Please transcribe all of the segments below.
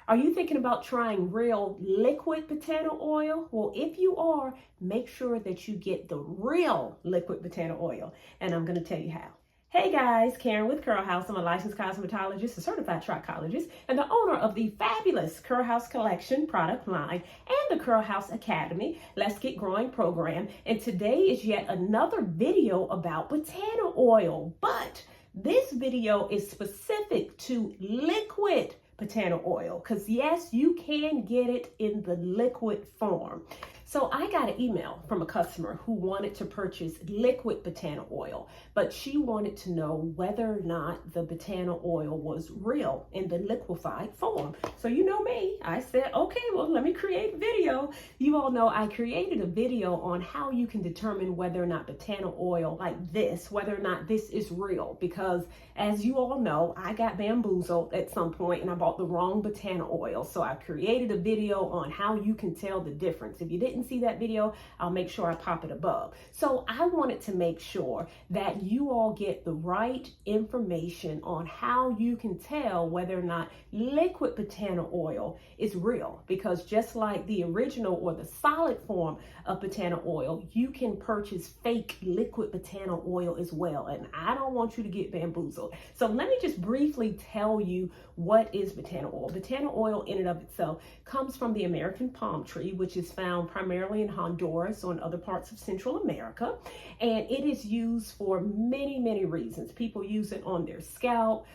Are you thinking about trying Real Liquid Batana Oil? Well, if you are, make sure that you get the Real Liquid Batana Oil, and I'm going to tell you how. Hey guys, Karen with Curl House. I'm a licensed cosmetologist, a certified trichologist, and the owner of the fabulous Curl House Collection product line and the Curl House Academy Let's Get Growing program. And today is yet another video about Batana Oil, but this video is specific to liquid Batana Oil, because yes, you can get it in the liquid form. So I got an email from a customer who wanted to purchase liquid Batana Oil, but she wanted to know whether or not the Batana Oil was real in the liquefied form. So you know me, I said, okay, well, let me create a video. You all know I created a video on how you can determine whether or not Batana Oil like this, whether or not this is real, because as you all know, I got bamboozled at some point and I bought the wrong Batana Oil. So I created a video on how you can tell the difference. If you didn't see that video, I'll make sure I pop it above. So I wanted to make sure that you all get the right information on how you can tell whether or not liquid Batana Oil is real, because just like the original or the solid form of Batana Oil, you can purchase fake liquid Batana Oil as well, and I don't want you to get bamboozled. So let me just briefly tell you what is Batana Oil. Batana Oil in and of itself comes from the American palm tree, which is found primarily in Honduras or in other parts of Central America, and it is used for many reasons. People use it on their scalp,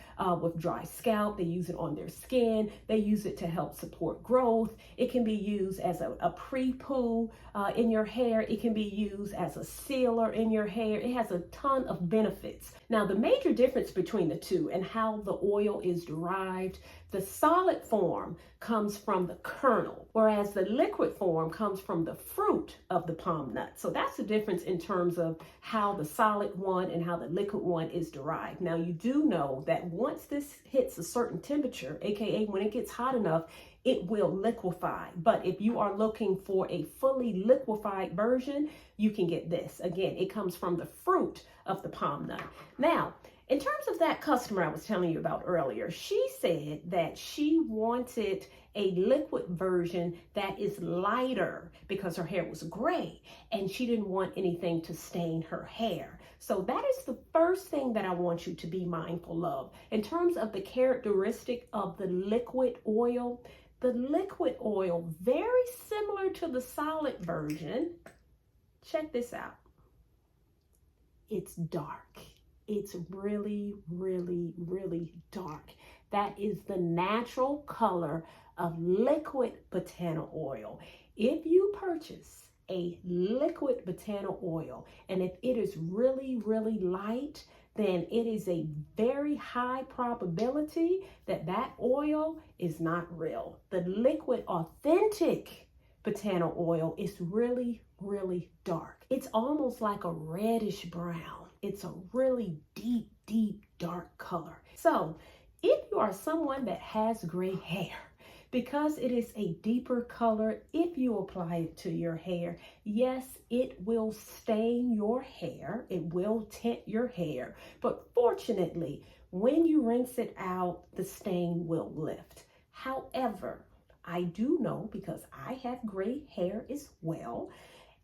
with dry scalp. They use it on their skin. They use it to help support growth. It can be used as a pre-poo in your hair. It can be used as a sealer in your hair. It has a ton of benefits. Now, the major difference between the two and how the oil is derived: the solid form comes from the kernel, whereas the liquid form comes from the fruit of the palm nut. So that's the difference in terms of how the solid one and how the liquid one is derived. Now, you do know that once this hits a certain temperature, aka when it gets hot enough, it will liquefy. But if you are looking for a fully liquefied version, you can get this. Again, it comes from the fruit of the palm nut. Now, in terms of that customer I was telling you about earlier, she said that she wanted a liquid version that is lighter because her hair was gray and she didn't want anything to stain her hair. So that is the first thing that I want you to be mindful of. In terms of the characteristic of the liquid oil, very similar to the solid version. Check this out. It's dark. It's really dark. That is the natural color of liquid Batana Oil. If you purchase a liquid Batana Oil, and if it is really light, then it is a very high probability that that oil is not real. The liquid authentic Batana Oil is really dark. It's almost like a reddish brown. It's a really deep dark color. So if you are someone that has gray hair, because it is a deeper color, if you apply it to your hair, yes, it will stain your hair. It will tint your hair. But fortunately, when you rinse it out, the stain will lift. However, I do know, because I have gray hair as well,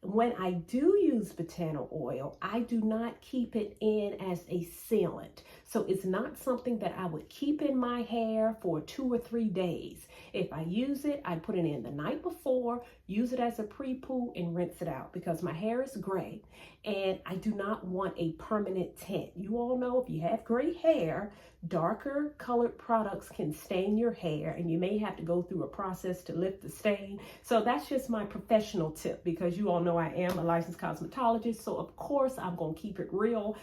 when I do use Batana Oil, I do not keep it in as a sealant. So it's not something that I would keep in my hair for 2 or 3 days. If I use it, I put it in the night before, use it as a pre-poo, and rinse it out, because my hair is gray and I do not want a permanent tint. You all know if you have gray hair, darker colored products can stain your hair, and you may have to go through a process to lift the stain. So that's just my professional tip, because you all know I am a licensed cosmetologist. So of course I'm going to keep it real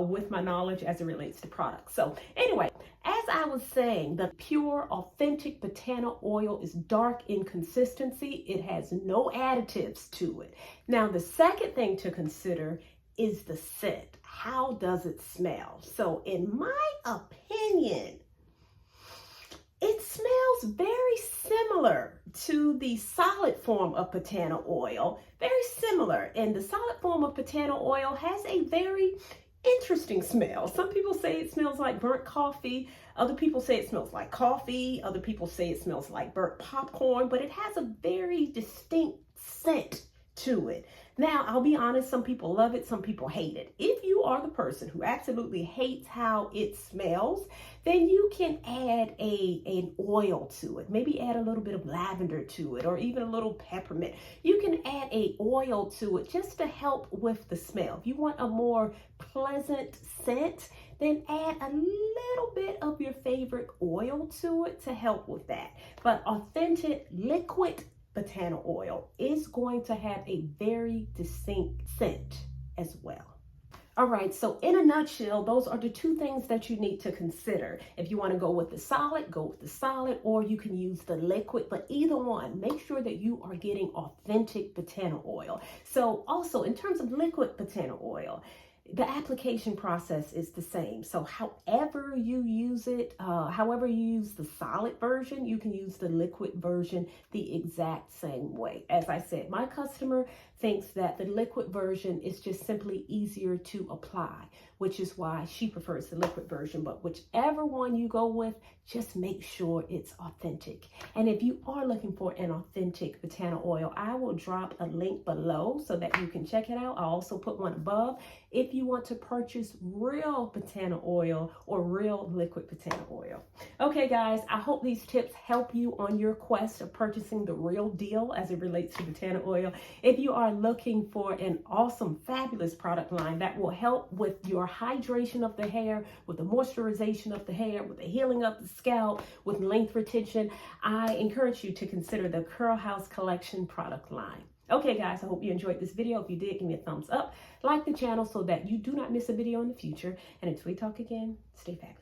with my knowledge as it relates to products. So anyway, as I was saying, the pure authentic Batana Oil is dark in consistency. It has no additives to it. Now, the second thing to consider is the scent. How does it smell? So in my opinion, it smells very similar to the solid form of Batana Oil. Very similar. And the solid form of Batana Oil has a very interesting smell. Some people say it smells like burnt coffee. Other people say it smells like coffee. Other people say it smells like burnt popcorn, but it has a very distinct scent to it. Now, I'll be honest, some people love it, some people hate it. If you are the person who absolutely hates how it smells, then you can add an oil to it. Maybe add a little bit of lavender to it, or even a little peppermint. You can add an oil to it just to help with the smell. If you want a more pleasant scent, then add a little bit of your favorite oil to it to help with that. But authentic liquid Batana oil is going to have a very distinct scent as well. All right, so in a nutshell, those are the two things that you need to consider. If you want to go with the solid, go with the solid, or you can use the liquid, but either one, make sure that you are getting authentic Batana oil. So also in terms of liquid Batana oil, the application process is the same. So however you use it, however you use the solid version, you can use the liquid version the exact same way. As I said, my customer thinks that the liquid version is just simply easier to apply, which is why she prefers the liquid version. But whichever one you go with, just make sure it's authentic. And if you are looking for an authentic Batana oil, I will drop a link below so that you can check it out. I'll also put one above if you want to purchase real Batana oil or real liquid Batana oil. Okay, guys, I hope these tips help you on your quest of purchasing the real deal as it relates to Batana oil. If you are looking for an awesome, fabulous product line that will help with your hydration of the hair, with the moisturization of the hair, with the healing of the scalp, with length retention, I encourage you to consider the Curl House Collection product line. Okay, guys, I hope you enjoyed this video. If you did, give me a thumbs up, like the channel so that you do not miss a video in the future. And until we talk again, stay fabulous.